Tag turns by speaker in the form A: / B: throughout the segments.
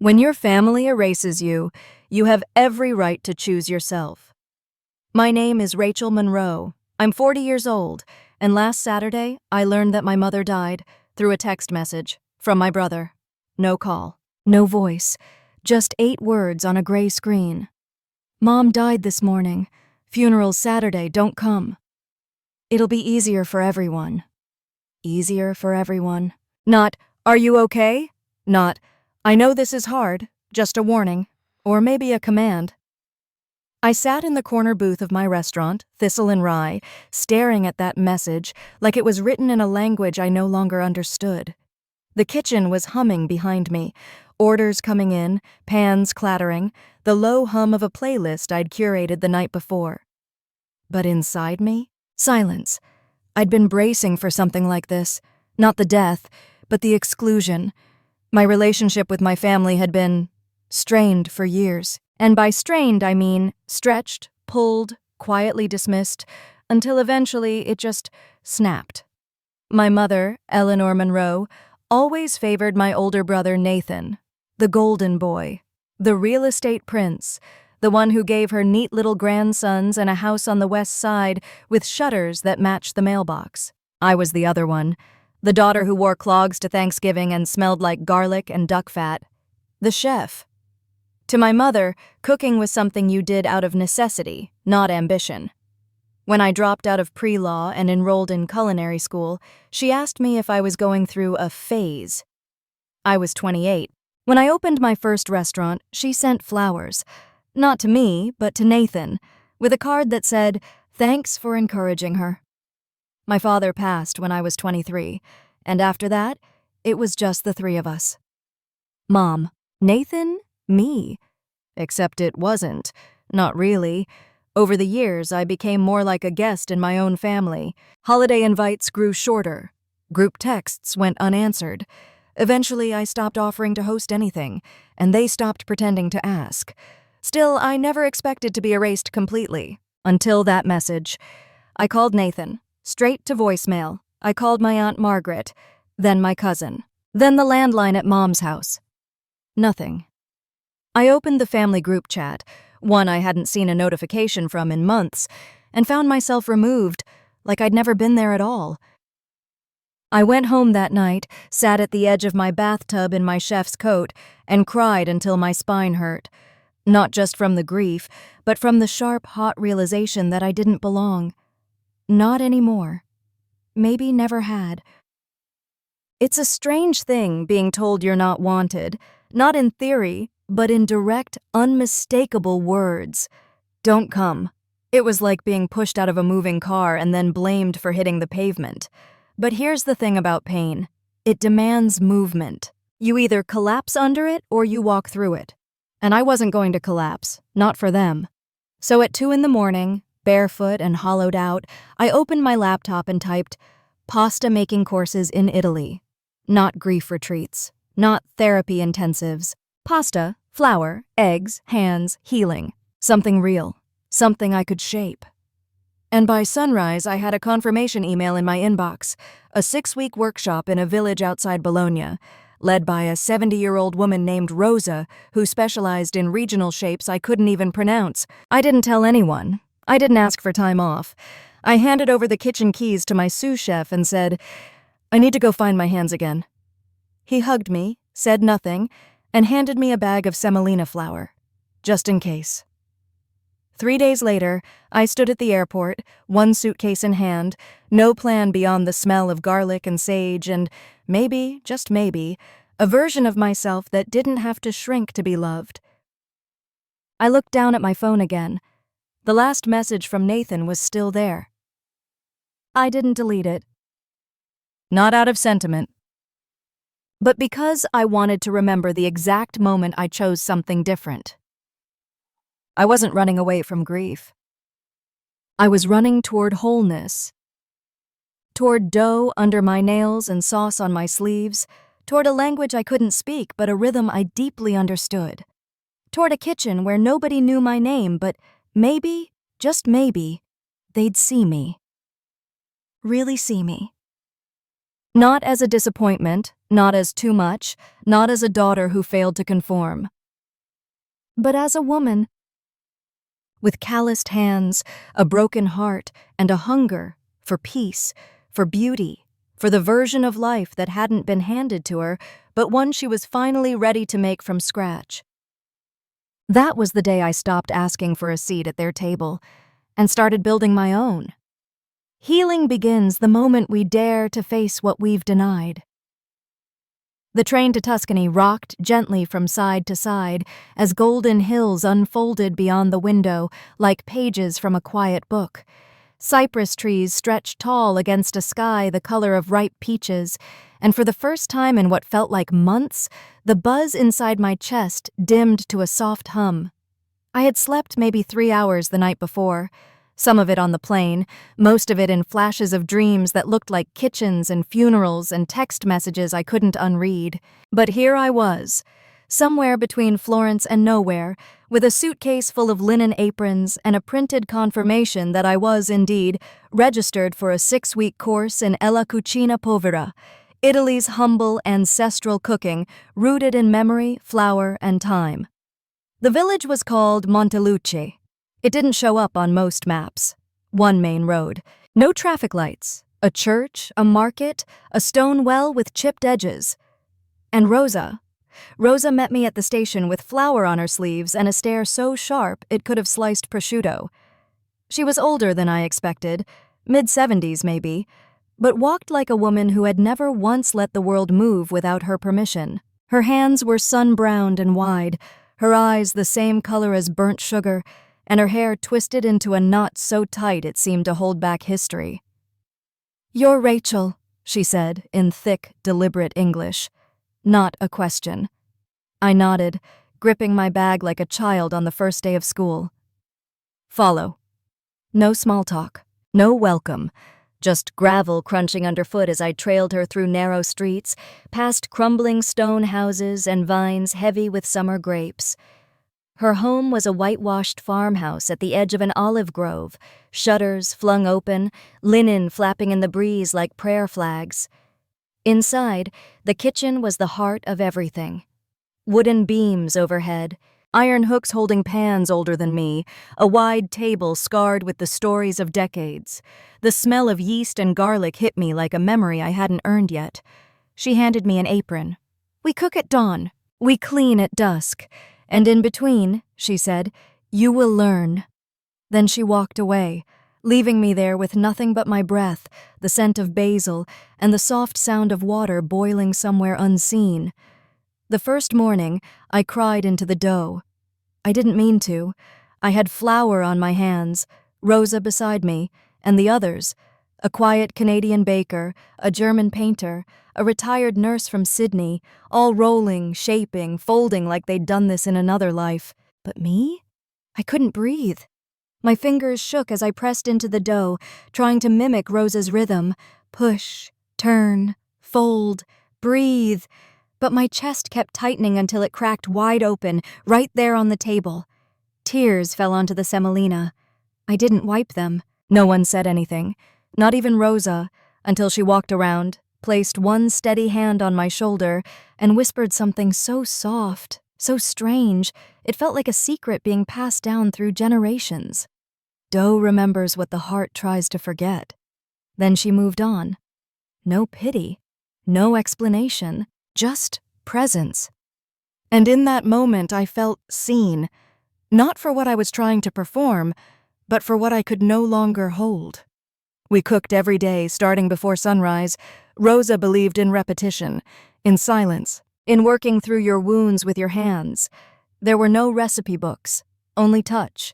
A: When your family erases you, you have every right to choose yourself. My name is Rachel Monroe. I'm 40 years old, and last Saturday, I learned that my mother died through a text message from my brother. No call, no voice, just 8 words on a gray screen. Mom died this morning. Funeral's Saturday, don't come. It'll be easier for everyone. Easier for everyone. Not, are you okay? Not, I know this is hard, just a warning, or maybe a command. I sat in the corner booth of my restaurant, Thistle and Rye, staring at that message like it was written in a language I no longer understood. The kitchen was humming behind me, orders coming in, pans clattering, the low hum of a playlist I'd curated the night before. But inside me, silence. I'd been bracing for something like this, not the death, but the exclusion. My relationship with my family had been strained for years. And by strained, I mean stretched, pulled, quietly dismissed, until eventually it just snapped. My mother, Eleanor Monroe, always favored my older brother Nathan, the golden boy, the real estate prince, the one who gave her neat little grandsons and a house on the west side with shutters that matched the mailbox. I was the other one, the daughter who wore clogs to Thanksgiving and smelled like garlic and duck fat, the chef. To my mother, cooking was something you did out of necessity, not ambition. When I dropped out of pre-law and enrolled in culinary school, she asked me if I was going through a phase. I was 28. When I opened my first restaurant, she sent flowers. Not to me, but to Nathan, with a card that said, "Thanks for encouraging her." My father passed when I was 23, and after that, it was just the 3 of us. Mom, Nathan, me. Except it wasn't. Not really. Over the years, I became more like a guest in my own family. Holiday invites grew shorter. Group texts went unanswered. Eventually, I stopped offering to host anything, and they stopped pretending to ask. Still, I never expected to be erased completely. Until that message. I called Nathan. Straight to voicemail. I called my Aunt Margaret. Then my cousin. Then the landline at Mom's house. Nothing. I opened the family group chat, one I hadn't seen a notification from in months, and found myself removed, like I'd never been there at all. I went home that night, sat at the edge of my bathtub in my chef's coat, and cried until my spine hurt. Not just from the grief, but from the sharp, hot realization that I didn't belong. Not anymore. Maybe never had. It's a strange thing being told you're not wanted, not in theory, but in direct, unmistakable words. Don't come. It was like being pushed out of a moving car and then blamed for hitting the pavement. But here's the thing about pain. It demands movement. You either collapse under it or you walk through it. And I wasn't going to collapse, not for them. So at 2 a.m, barefoot and hollowed out, I opened my laptop and typed, "Pasta making courses in Italy." Not grief retreats, not therapy intensives. Pasta, flour, eggs, hands, healing. Something real. Something I could shape. And by sunrise, I had a confirmation email in my inbox. A 6-week workshop in a village outside Bologna, led by a 70-year-old woman named Rosa, who specialized in regional shapes I couldn't even pronounce. I didn't tell anyone. I didn't ask for time off. I handed over the kitchen keys to my sous chef and said, "I need to go find my hands again." He hugged me, said nothing, and handed me a bag of semolina flour, just in case. 3 days later, I stood at the airport, one suitcase in hand, no plan beyond the smell of garlic and sage and, maybe, just maybe, a version of myself that didn't have to shrink to be loved. I looked down at my phone again. The last message from Nathan was still there. I didn't delete it. Not out of sentiment. But because I wanted to remember the exact moment I chose something different. I wasn't running away from grief. I was running toward wholeness. Toward dough under my nails and sauce on my sleeves. Toward a language I couldn't speak, but a rhythm I deeply understood. Toward a kitchen where nobody knew my name, but maybe, just maybe, they'd see me. Really see me. Not as a disappointment, Not as too much, not as a daughter who failed to conform, but as a woman with calloused hands, a broken heart, and a hunger for peace, for beauty, for the version of life that hadn't been handed to her, but one she was finally ready to make from scratch. That was the day I stopped asking for a seat at their table and started building my own. Healing begins the moment we dare to face what we've denied. The train to Tuscany rocked gently from side to side as golden hills unfolded beyond the window like pages from a quiet book. Cypress trees stretched tall against a sky the color of ripe peaches, and for the first time in what felt like months, the buzz inside my chest dimmed to a soft hum. I had slept maybe 3 hours the night before, some of it on the plane, most of it in flashes of dreams that looked like kitchens and funerals and text messages I couldn't unread. But here I was, somewhere between Florence and nowhere, with a suitcase full of linen aprons and a printed confirmation that I was, indeed, registered for a 6-week course in La Cucina Povera, Italy's humble, ancestral cooking rooted in memory, flour, and time. The village was called Monteluce. It didn't show up on most maps. One main road, no traffic lights, a church, a market, a stone well with chipped edges. And Rosa met me at the station with flour on her sleeves and a stare so sharp it could have sliced prosciutto. She was older than I expected, mid-70s maybe, but walked like a woman who had never once let the world move without her permission. Her hands were sun-browned and wide, her eyes the same color as burnt sugar, and her hair twisted into a knot so tight it seemed to hold back history. "You're Rachel," she said in thick, deliberate English. Not a question. I nodded, gripping my bag like a child on the first day of school. Follow. No small talk, no welcome, just gravel crunching underfoot as I trailed her through narrow streets, past crumbling stone houses and vines heavy with summer grapes. Her home was a whitewashed farmhouse at the edge of an olive grove, shutters flung open, linen flapping in the breeze like prayer flags. Inside, the kitchen was the heart of everything. Wooden beams overhead, iron hooks holding pans older than me, a wide table scarred with the stories of decades. The smell of yeast and garlic hit me like a memory I hadn't earned yet. She handed me an apron. "We cook at dawn. We clean at dusk. And in between," she said, "you will learn." Then she walked away, leaving me there with nothing but my breath, the scent of basil, and the soft sound of water boiling somewhere unseen. The first morning, I cried into the dough. I didn't mean to. I had flour on my hands, Rosa beside me, and the others, a quiet Canadian baker, a German painter, a retired nurse from Sydney, all rolling, shaping, folding like they'd done this in another life. But me? I couldn't breathe. My fingers shook as I pressed into the dough, trying to mimic Rosa's rhythm. Push, turn, fold, breathe. But my chest kept tightening until it cracked wide open, right there on the table. Tears fell onto the semolina. I didn't wipe them. No one said anything, not even Rosa, until she walked around, placed one steady hand on my shoulder, and whispered something so soft, so strange, it felt like a secret being passed down through generations. Dough remembers what the heart tries to forget. Then she moved on. No pity, no explanation, just presence. And in that moment I felt seen, not for what I was trying to perform, but for what I could no longer hold. We cooked every day, starting before sunrise. Rosa believed in repetition, in silence, in working through your wounds with your hands. There were no recipe books, only touch.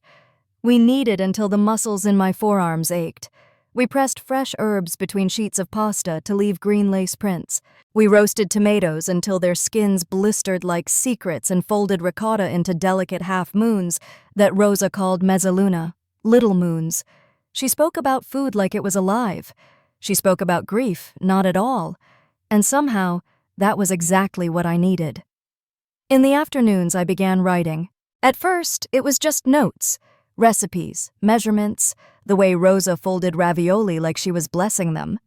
A: We kneaded until the muscles in my forearms ached. We pressed fresh herbs between sheets of pasta to leave green lace prints. We roasted tomatoes until their skins blistered like secrets and folded ricotta into delicate half-moons that Rosa called mezzaluna, little moons. She spoke about food like it was alive. She spoke about grief, not at all. And somehow, that was exactly what I needed. In the afternoons, I began writing. At first, it was just notes, recipes, measurements, the way Rosa folded ravioli like she was blessing them.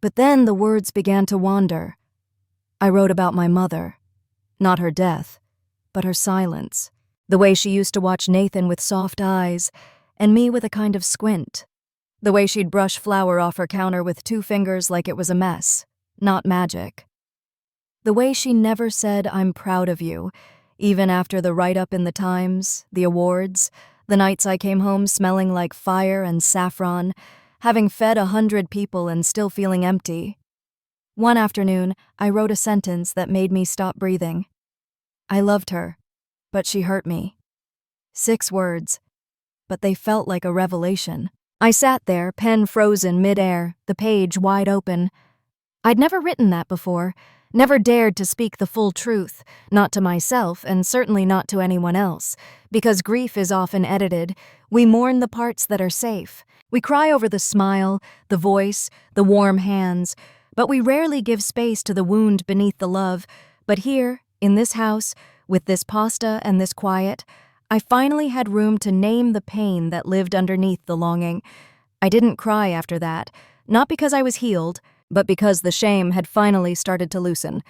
A: But then the words began to wander. I wrote about my mother. Not her death, but her silence. The way she used to watch Nathan with soft eyes, and me with a kind of squint. The way she'd brush flour off her counter with 2 fingers like it was a mess, not magic. The way she never said, "I'm proud of you," even after the write-up in the Times, the awards, the nights I came home smelling like fire and saffron, having fed 100 people and still feeling empty. One afternoon, I wrote a sentence that made me stop breathing. I loved her, but she hurt me. 6 words, but they felt like a revelation. I sat there, pen frozen mid-air, the page wide open. I'd never written that before, never dared to speak the full truth, not to myself and certainly not to anyone else. Because grief is often edited, we mourn the parts that are safe. We cry over the smile, the voice, the warm hands, but we rarely give space to the wound beneath the love. But here, in this house, with this pasta and this quiet, I finally had room to name the pain that lived underneath the longing. I didn't cry after that, not because I was healed, but because the shame had finally started to loosen.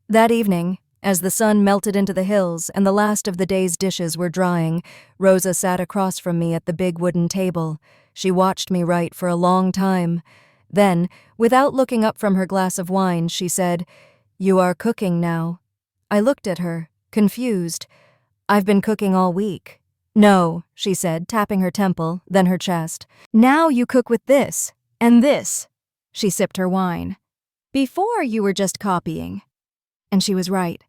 A: That evening, as the sun melted into the hills and the last of the day's dishes were drying, Rosa sat across from me at the big wooden table. She watched me write for a long time. Then, without looking up from her glass of wine, she said, "You are cooking now." I looked at her, confused. "I've been cooking all week." "No," she said, tapping her temple, then her chest. "Now you cook with this, and this." She sipped her wine. "Before you were just copying." And she was right.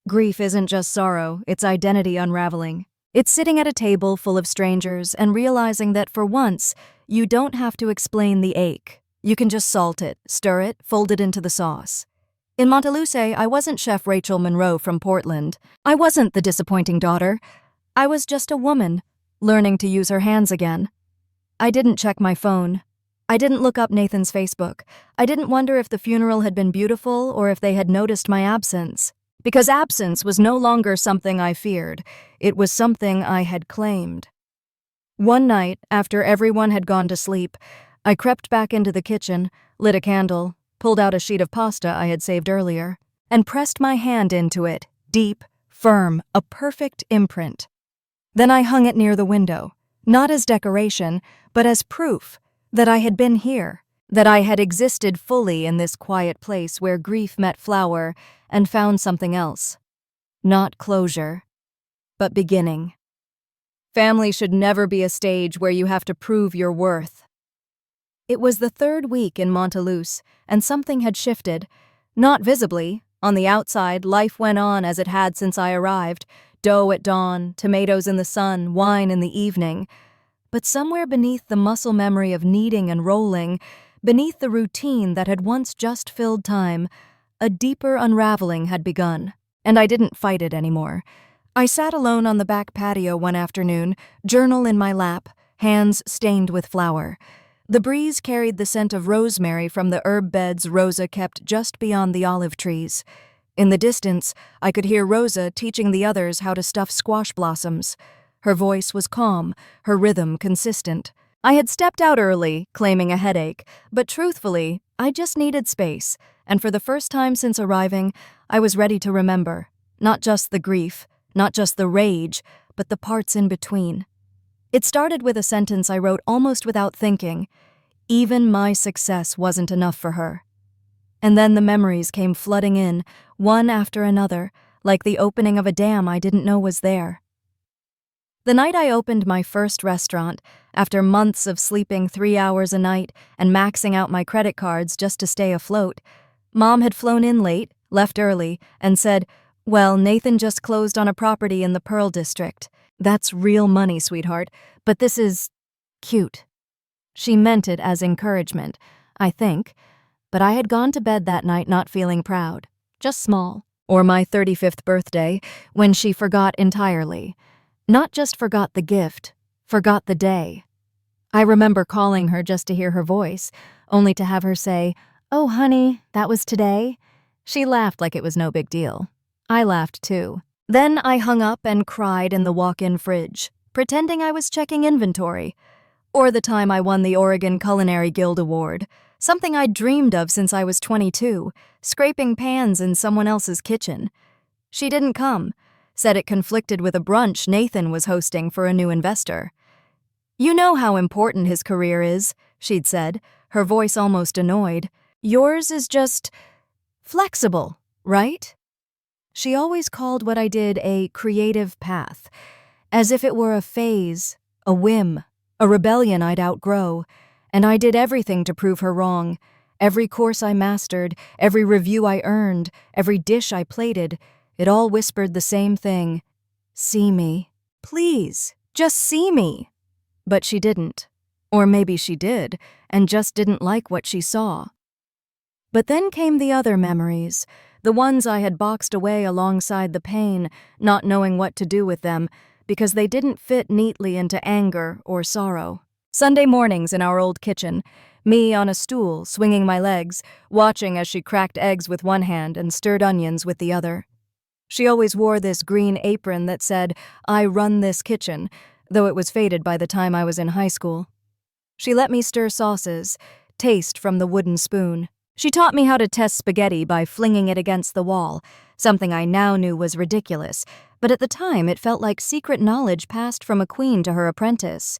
A: Grief isn't just sorrow, it's identity unraveling. It's sitting at a table full of strangers and realizing that for once, you don't have to explain the ache. You can just salt it, stir it, fold it into the sauce. In Monteluse, I wasn't Chef Rachel Monroe from Portland. I wasn't the disappointing daughter. I was just a woman, learning to use her hands again. I didn't check my phone. I didn't look up Nathan's Facebook. I didn't wonder if the funeral had been beautiful or if they had noticed my absence. Because absence was no longer something I feared. It was something I had claimed. One night, after everyone had gone to sleep, I crept back into the kitchen, lit a candle, pulled out a sheet of pasta I had saved earlier, and pressed my hand into it, deep, firm, a perfect imprint. Then I hung it near the window, not as decoration, but as proof that I had been here, that I had existed fully in this quiet place where grief met flower and found something else. Not closure, but beginning. Family should never be a stage where you have to prove your worth. It was the 3rd week in Monteluse, and something had shifted. Not visibly. On the outside, life went on as it had since I arrived. Dough at dawn, tomatoes in the sun, wine in the evening. But somewhere beneath the muscle memory of kneading and rolling, beneath the routine that had once just filled time, a deeper unraveling had begun, and I didn't fight it anymore. I sat alone on the back patio one afternoon, journal in my lap, hands stained with flour. The breeze carried the scent of rosemary from the herb beds Rosa kept just beyond the olive trees. In the distance, I could hear Rosa teaching the others how to stuff squash blossoms. Her voice was calm, her rhythm consistent. I had stepped out early, claiming a headache, but truthfully, I just needed space, and for the first time since arriving, I was ready to remember. Not just the grief, not just the rage, but the parts in between. It started with a sentence I wrote almost without thinking. Even my success wasn't enough for her. And then the memories came flooding in, one after another, like the opening of a dam I didn't know was there. The night I opened my first restaurant, after months of sleeping 3 hours a night and maxing out my credit cards just to stay afloat, Mom had flown in late, left early, and said, "Well, Nathan just closed on a property in the Pearl District. That's real money, sweetheart, but this is cute." She meant it as encouragement, I think, but I had gone to bed that night not feeling proud, just small. Or my 35th birthday, when she forgot entirely. Not just forgot the gift, forgot the day. I remember calling her just to hear her voice, only to have her say, "Oh, honey, that was today?" She laughed like it was no big deal. I laughed too. Then I hung up and cried in the walk-in fridge, pretending I was checking inventory. Or the time I won the Oregon Culinary Guild Award. something I'd dreamed of since I was 22, scraping pans in someone else's kitchen. She didn't come, said it conflicted with a brunch Nathan was hosting for a new investor. "You know how important his career is," she'd said, her voice almost annoyed. "Yours is just flexible, right?" She always called what I did a creative path, as if it were a phase, a whim, a rebellion I'd outgrow, and I did everything to prove her wrong. Every course I mastered, every review I earned, every dish I plated, it all whispered the same thing. "See me. Please, just see me." But she didn't. Or maybe she did, and just didn't like what she saw. But then came the other memories, the ones I had boxed away alongside the pain, not knowing what to do with them, because they didn't fit neatly into anger or sorrow. Sunday mornings in our old kitchen, me on a stool, swinging my legs, watching as she cracked eggs with one hand and stirred onions with the other. She always wore this green apron that said, "I run this kitchen," though it was faded by the time I was in high school. She let me stir sauces, taste from the wooden spoon. She taught me how to test spaghetti by flinging it against the wall, something I now knew was ridiculous, but at the time it felt like secret knowledge passed from a queen to her apprentice.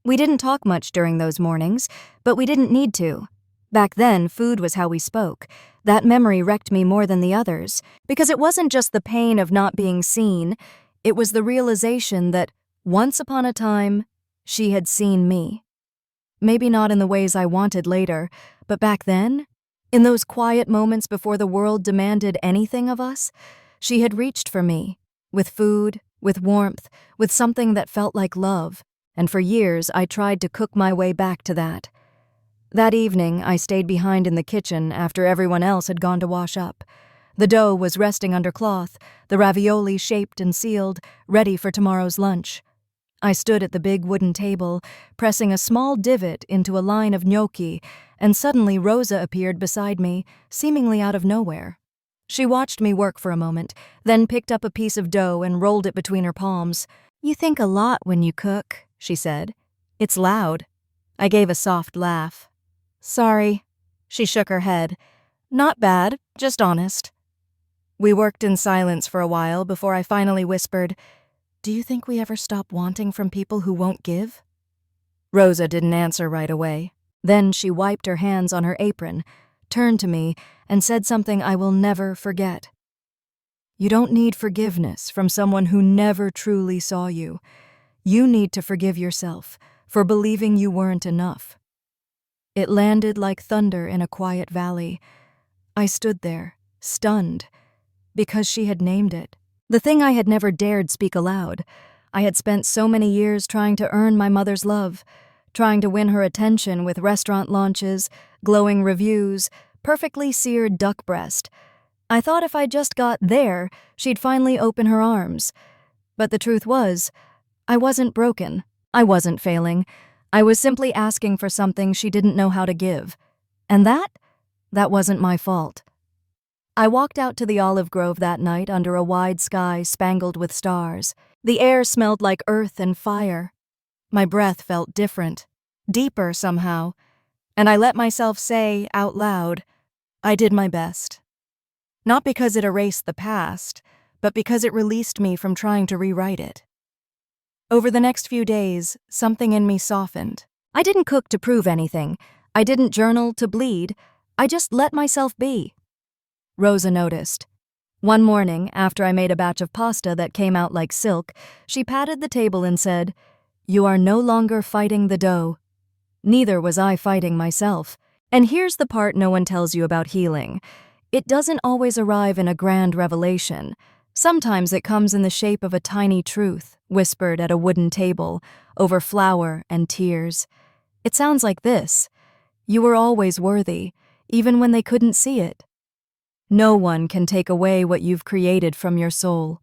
A: We didn't talk much during those mornings, but we didn't need to. Back then, food was how we spoke. That memory wrecked me more than the others, because it wasn't just the pain of not being seen, it was the realization that, once upon a time, she had seen me. Maybe not in the ways I wanted later, but back then, in those quiet moments before the world demanded anything of us, she had reached for me, with food, with warmth, with something that felt like love, and for years I tried to cook my way back to that. That evening, I stayed behind in the kitchen after everyone else had gone to wash up. The dough was resting under cloth, the ravioli shaped and sealed, ready for tomorrow's lunch. I stood at the big wooden table, pressing a small divot into a line of gnocchi, and suddenly Rosa appeared beside me, seemingly out of nowhere. She watched me work for a moment, then picked up a piece of dough and rolled it between her palms. "You think a lot when you cook," she said. "It's loud." I gave a soft laugh. "Sorry." She shook her head. "Not bad, just honest." We worked in silence for a while before I finally whispered, "Do you think we ever stop wanting from people who won't give?" Rosa didn't answer right away. Then she wiped her hands on her apron, turned to me, and said something I will never forget. "You don't need forgiveness from someone who never truly saw you. You need to forgive yourself for believing you weren't enough." It landed like thunder in a quiet valley. I stood there, stunned, because she had named it. The thing I had never dared speak aloud. I had spent so many years trying to earn my mother's love, trying to win her attention with restaurant launches, glowing reviews, perfectly seared duck breast. I thought if I just got there, she'd finally open her arms. But the truth was, I wasn't broken. I wasn't failing. I was simply asking for something she didn't know how to give. And that wasn't my fault. I walked out to the olive grove that night under a wide sky spangled with stars. The air smelled like earth and fire. My breath felt different, deeper somehow, and I let myself say out loud, I did my best. Not because it erased the past, but because it released me from trying to rewrite it. Over the next few days, something in me softened. I didn't cook to prove anything. I didn't journal to bleed. I just let myself be. Rosa noticed. One morning, after I made a batch of pasta that came out like silk, she patted the table and said, "You are no longer fighting the dough." Neither was I fighting myself. And here's the part no one tells you about healing. It doesn't always arrive in a grand revelation. Sometimes it comes in the shape of a tiny truth, whispered at a wooden table, over flour and tears. It sounds like this: you were always worthy, even when they couldn't see it. No one can take away what you've created from your soul.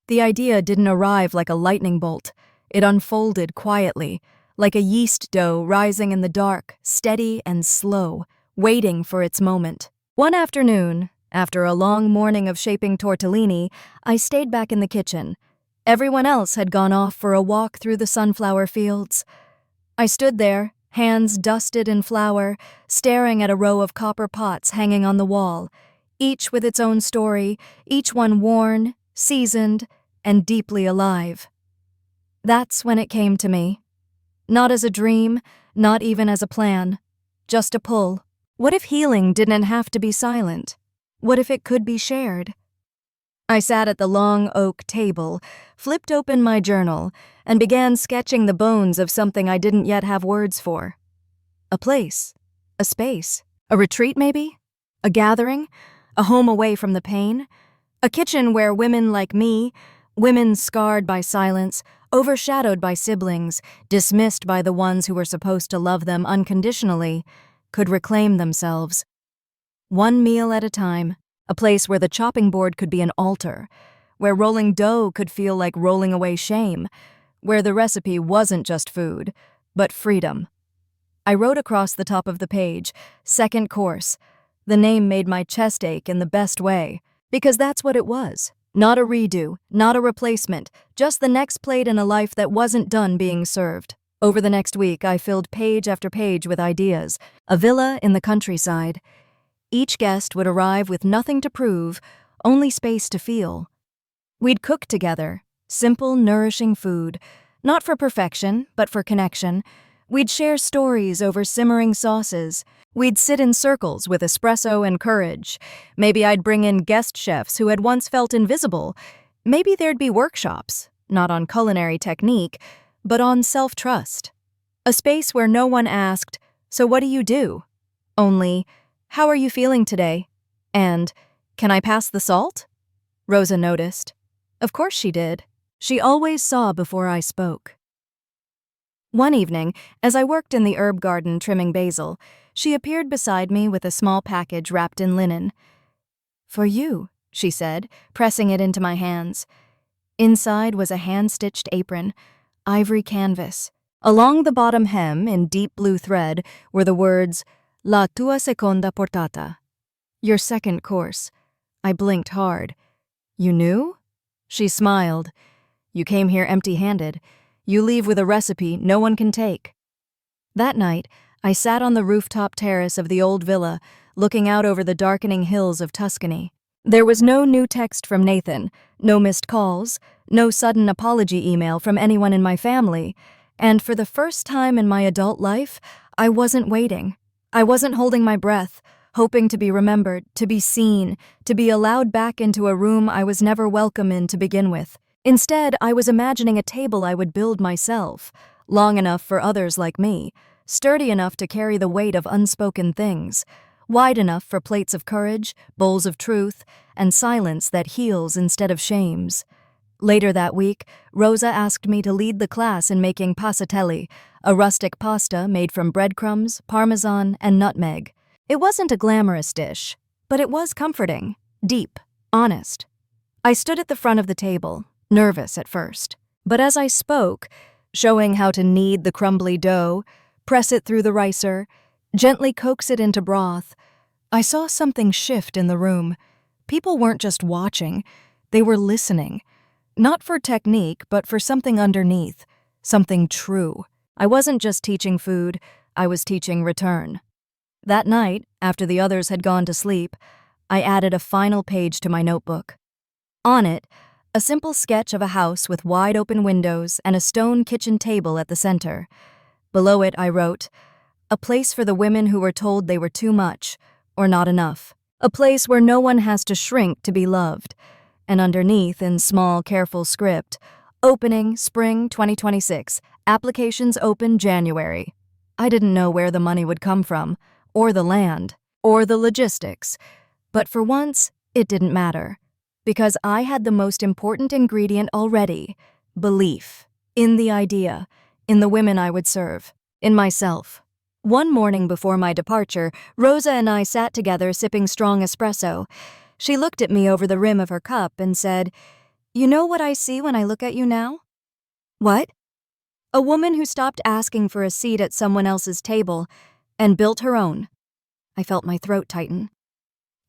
A: The idea didn't arrive like a lightning bolt. It unfolded quietly, like a yeast dough rising in the dark, steady and slow, waiting for its moment. One afternoon, after a long morning of shaping tortellini, I stayed back in the kitchen. Everyone else had gone off for a walk through the sunflower fields. I stood there, hands dusted in flour, staring at a row of copper pots hanging on the wall, each with its own story, each one worn, seasoned, and deeply alive. That's when it came to me. Not as a dream, not even as a plan, just a pull. What if healing didn't have to be silent? What if it could be shared? I sat at the long oak table, flipped open my journal, and began sketching the bones of something I didn't yet have words for. A place, a space, a retreat maybe, a gathering, a home away from the pain, a kitchen where women like me, women scarred by silence, overshadowed by siblings, dismissed by the ones who were supposed to love them unconditionally, could reclaim themselves. One meal at a time, a place where the chopping board could be an altar, where rolling dough could feel like rolling away shame, where the recipe wasn't just food, but freedom. I wrote across the top of the page, "Second course." The name made my chest ache in the best way, because that's what it was. Not a redo, not a replacement, just the next plate in a life that wasn't done being served. Over the next week, I filled page after page with ideas. A villa in the countryside. Each guest would arrive with nothing to prove, only space to feel. We'd cook together, simple, nourishing food, not for perfection, but for connection. We'd share stories over simmering sauces. We'd sit in circles with espresso and courage. Maybe I'd bring in guest chefs who had once felt invisible. Maybe there'd be workshops, not on culinary technique, but on self-trust. A space where no one asked, "So what do you do?" Only, "How are you feeling today?" And, "Can I pass the salt?" Rosa noticed. Of course she did. She always saw before I spoke. One evening, as I worked in the herb garden trimming basil, she appeared beside me with a small package wrapped in linen. "For you," she said, pressing it into my hands. Inside was a hand-stitched apron, ivory canvas. Along the bottom hem, in deep blue thread, were the words, "La tua seconda portata." Your second course. I blinked hard. "You knew?" She smiled. "You came here empty-handed. You leave with a recipe no one can take." That night, I sat on the rooftop terrace of the old villa, looking out over the darkening hills of Tuscany. There was no new text from Nathan, no missed calls, no sudden apology email from anyone in my family, and for the first time in my adult life, I wasn't waiting. I wasn't holding my breath, hoping to be remembered, to be seen, to be allowed back into a room I was never welcome in to begin with. Instead, I was imagining a table I would build myself, long enough for others like me, sturdy enough to carry the weight of unspoken things, wide enough for plates of courage, bowls of truth, and silence that heals instead of shames. Later that week, Rosa asked me to lead the class in making passatelli, a rustic pasta made from breadcrumbs, parmesan, and nutmeg. It wasn't a glamorous dish, but it was comforting, deep, honest. I stood at the front of the table, nervous at first. But as I spoke, showing how to knead the crumbly dough, press it through the ricer, gently coax it into broth, I saw something shift in the room. People weren't just watching, they were listening. Not for technique, but for something underneath, something true. I wasn't just teaching food, I was teaching return. That night, after the others had gone to sleep, I added a final page to my notebook. On it, a simple sketch of a house with wide-open windows and a stone kitchen table at the center. Below it, I wrote, "A place for the women who were told they were too much, or not enough. A place where no one has to shrink to be loved." And underneath, in small, careful script, "Opening, Spring 2026. Applications open January." I didn't know where the money would come from, or the land, or the logistics. But for once, it didn't matter. Because I had the most important ingredient already, belief. In the idea, in the women I would serve, in myself. One morning before my departure, Rosa and I sat together sipping strong espresso. She looked at me over the rim of her cup and said, "You know what I see when I look at you now?" "What?" "A woman who stopped asking for a seat at someone else's table and built her own." I felt my throat tighten.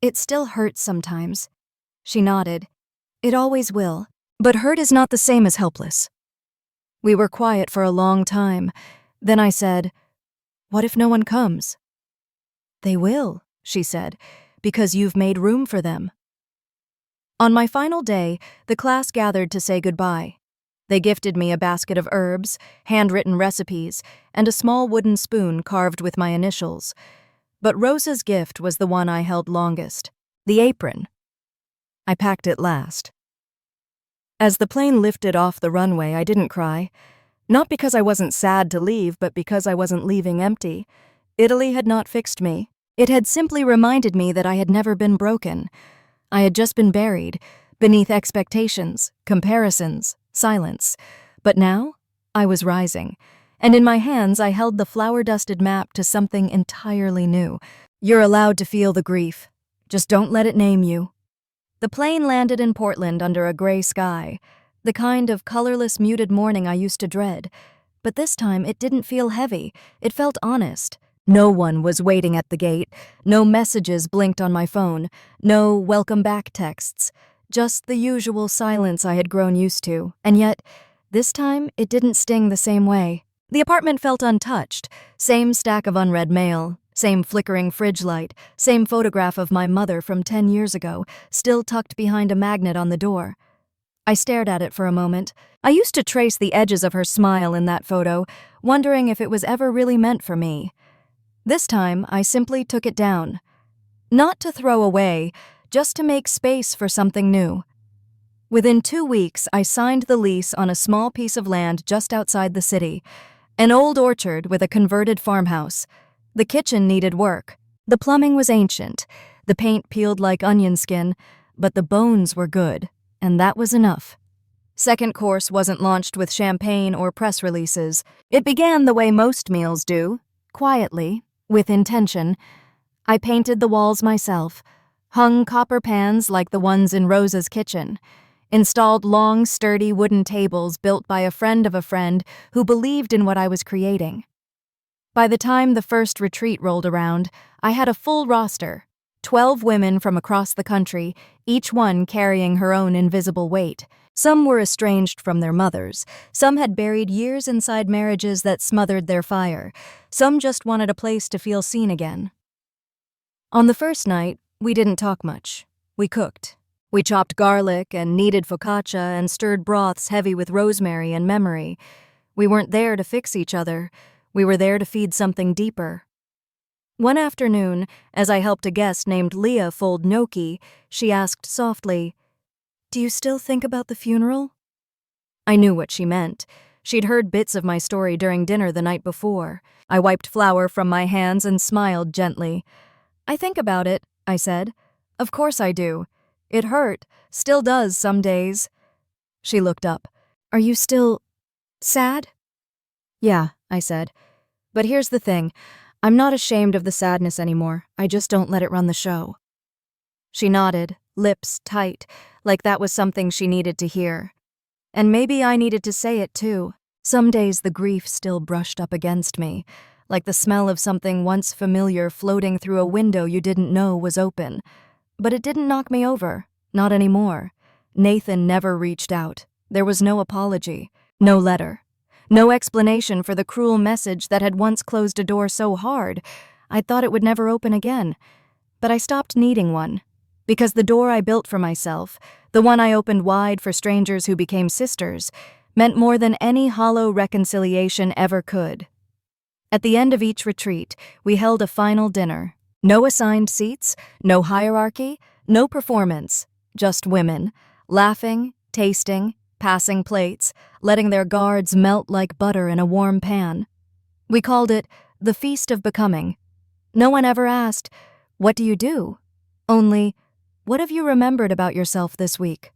A: "It still hurts sometimes." She nodded. "It always will. But hurt is not the same as helpless." We were quiet for a long time. Then I said, What if no one comes? They will, she said, because you've made room for them. On my final day, the class gathered to say goodbye. They gifted me a basket of herbs, handwritten recipes, and a small wooden spoon carved with my initials. But Rosa's gift was the one I held longest, the apron. I packed it last. As the plane lifted off the runway, I didn't cry. Not because I wasn't sad to leave, but because I wasn't leaving empty. Italy had not fixed me. It had simply reminded me that I had never been broken. I had just been buried, beneath expectations, comparisons, silence. But now, I was rising, and in my hands I held the flower-dusted map to something entirely new. You're allowed to feel the grief. Just don't let it name you. The plane landed in Portland under a gray sky, the kind of colorless, muted morning I used to dread. But this time it didn't feel heavy, it felt honest. No one was waiting at the gate, no messages blinked on my phone, no welcome back texts, just the usual silence I had grown used to, and yet, this time it didn't sting the same way. The apartment felt untouched, same stack of unread mail, same flickering fridge light, same photograph of my mother from 10 years ago, still tucked behind a magnet on the door. I stared at it for a moment. I used to trace the edges of her smile in that photo, wondering if it was ever really meant for me. This time, I simply took it down. Not to throw away, just to make space for something new. Within 2 weeks, I signed the lease on a small piece of land just outside the city, an old orchard with a converted farmhouse. The kitchen needed work. The plumbing was ancient, the paint peeled like onion skin, but the bones were good, and that was enough. Second course wasn't launched with champagne or press releases. It began the way most meals do, quietly, with intention. I painted the walls myself, hung copper pans like the ones in Rosa's kitchen, installed long, sturdy wooden tables built by a friend of a friend who believed in what I was creating. By the time the first retreat rolled around, I had a full roster, 12 women from across the country, each one carrying her own invisible weight. Some were estranged from their mothers, some had buried years inside marriages that smothered their fire, some just wanted a place to feel seen again. On the first night, we didn't talk much. We cooked. We chopped garlic and kneaded focaccia and stirred broths heavy with rosemary and memory. We weren't there to fix each other. We were there to feed something deeper. One afternoon, as I helped a guest named Leah fold gnocchi, she asked softly, "Do you still think about the funeral?" I knew what she meant. She'd heard bits of my story during dinner the night before. I wiped flour from my hands and smiled gently. "I think about it," I said. "Of course I do. It hurt, still does some days." She looked up. "Are you still sad?" "Yeah," I said. "But here's the thing. I'm not ashamed of the sadness anymore. I just don't let it run the show." She nodded, lips tight, like that was something she needed to hear. And maybe I needed to say it too. Some days the grief still brushed up against me, like the smell of something once familiar floating through a window you didn't know was open. But it didn't knock me over, not anymore. Nathan never reached out. There was no apology, no letter, no explanation for the cruel message that had once closed a door so hard I thought it would never open again. But I stopped needing one, because the door I built for myself, the one I opened wide for strangers who became sisters, meant more than any hollow reconciliation ever could. At the end of each retreat, we held a final dinner. No assigned seats, no hierarchy, no performance, just women, laughing, tasting, passing plates, letting their guards melt like butter in a warm pan. We called it the Feast of Becoming. No one ever asked, "What do you do?" Only, "What have you remembered about yourself this week?"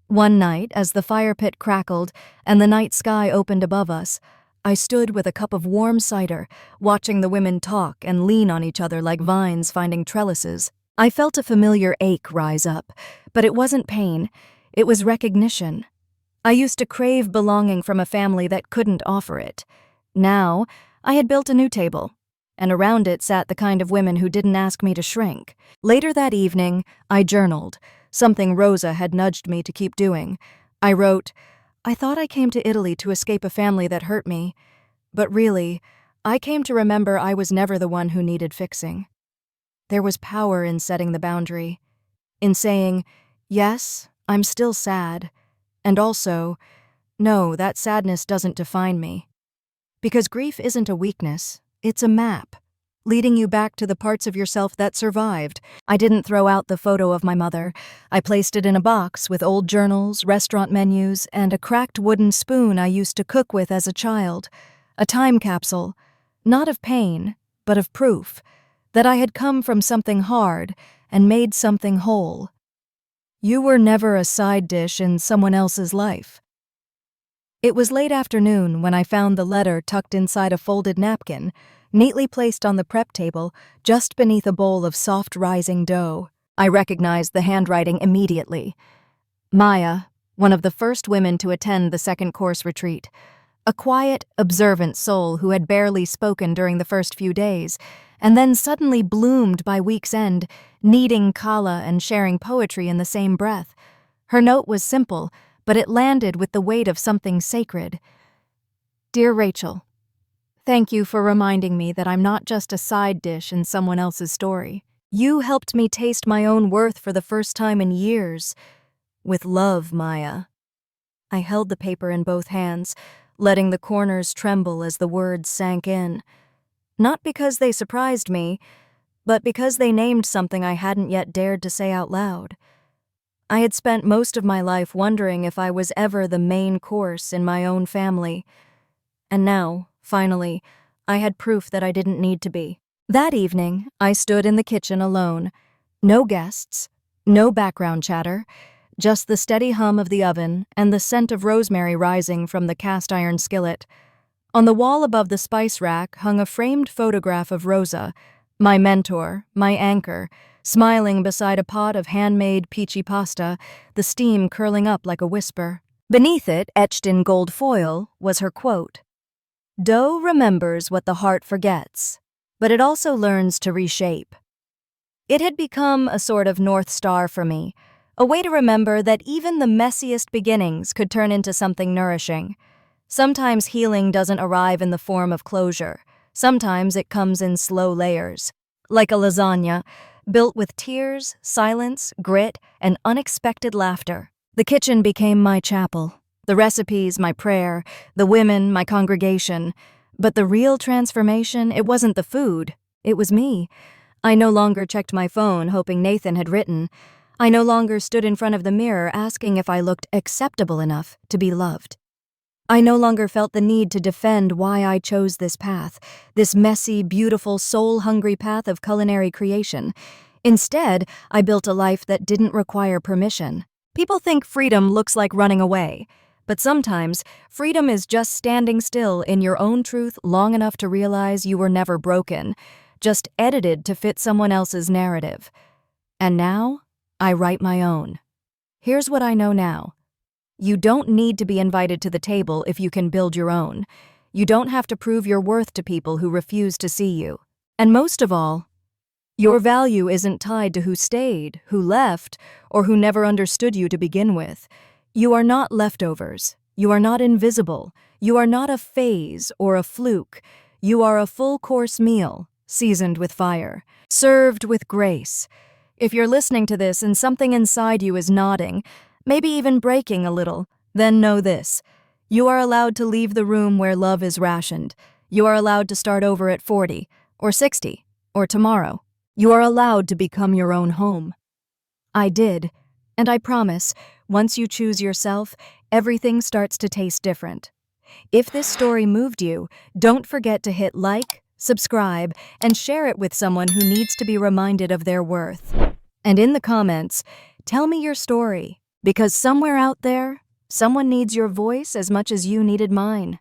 A: One night, as the fire pit crackled and the night sky opened above us, I stood with a cup of warm cider, watching the women talk and lean on each other like vines finding trellises. I felt a familiar ache rise up, but it wasn't pain, it was recognition. I used to crave belonging from a family that couldn't offer it. Now, I had built a new table, and around it sat the kind of women who didn't ask me to shrink. Later that evening, I journaled, something Rosa had nudged me to keep doing. I wrote, "I thought I came to Italy to escape a family that hurt me, but really, I came to remember I was never the one who needed fixing. There was power in setting the boundary, in saying, yes, I'm still sad, and also, no, that sadness doesn't define me. Because grief isn't a weakness, it's a map, leading you back to the parts of yourself that survived. I didn't throw out the photo of my mother. I placed it in a box with old journals, restaurant menus, and a cracked wooden spoon I used to cook with as a child. A time capsule, not of pain, but of proof, that I had come from something hard and made something whole. You were never a side dish in someone else's life. It was late afternoon when I found the letter tucked inside a folded napkin, neatly placed on the prep table, just beneath a bowl of soft rising dough. I recognized the handwriting immediately. Maya, one of the first women to attend the second course retreat. A quiet, observant soul who had barely spoken during the first few days, and then suddenly bloomed by week's end, kneading kala and sharing poetry in the same breath. Her note was simple, but it landed with the weight of something sacred. Dear Rachel, thank you for reminding me that I'm not just a side dish in someone else's story. You helped me taste my own worth for the first time in years. With love, Maya. I held the paper in both hands, letting the corners tremble as the words sank in. Not because they surprised me, but because they named something I hadn't yet dared to say out loud. I had spent most of my life wondering if I was ever the main course in my own family. And now, finally, I had proof that I didn't need to be. That evening, I stood in the kitchen alone. No guests, no background chatter, just the steady hum of the oven and the scent of rosemary rising from the cast-iron skillet. On the wall above the spice rack hung a framed photograph of Rosa, my mentor, my anchor, smiling beside a pot of handmade peachy pasta, the steam curling up like a whisper. Beneath it, etched in gold foil, was her quote. Dough remembers what the heart forgets, but it also learns to reshape. It had become a sort of North Star for me, a way to remember that even the messiest beginnings could turn into something nourishing. Sometimes healing doesn't arrive in the form of closure. Sometimes it comes in slow layers, like a lasagna, built with tears, silence, grit, and unexpected laughter. The kitchen became my chapel, the recipes my prayer, the women my congregation. But the real transformation, it wasn't the food, it was me. I no longer checked my phone hoping Nathan had written. I no longer stood in front of the mirror asking if I looked acceptable enough to be loved. I no longer felt the need to defend why I chose this path, this messy, beautiful, soul-hungry path of culinary creation. Instead, I built a life that didn't require permission. People think freedom looks like running away, but sometimes freedom is just standing still in your own truth long enough to realize you were never broken, just edited to fit someone else's narrative. And now, I write my own. Here's what I know now. You don't need to be invited to the table if you can build your own. You don't have to prove your worth to people who refuse to see you. And most of all, your value isn't tied to who stayed, who left, or who never understood you to begin with. You are not leftovers. You are not invisible. You are not a phase or a fluke. You are a full-course meal, seasoned with fire, served with grace. If you're listening to this and something inside you is nodding, maybe even breaking a little, then know this. You are allowed to leave the room where love is rationed. You are allowed to start over at 40, or 60, or tomorrow. You are allowed to become your own home. I did, and I promise, once you choose yourself, everything starts to taste different. If this story moved you, don't forget to hit like, subscribe, and share it with someone who needs to be reminded of their worth. And in the comments, tell me your story. Because somewhere out there, someone needs your voice as much as you needed mine.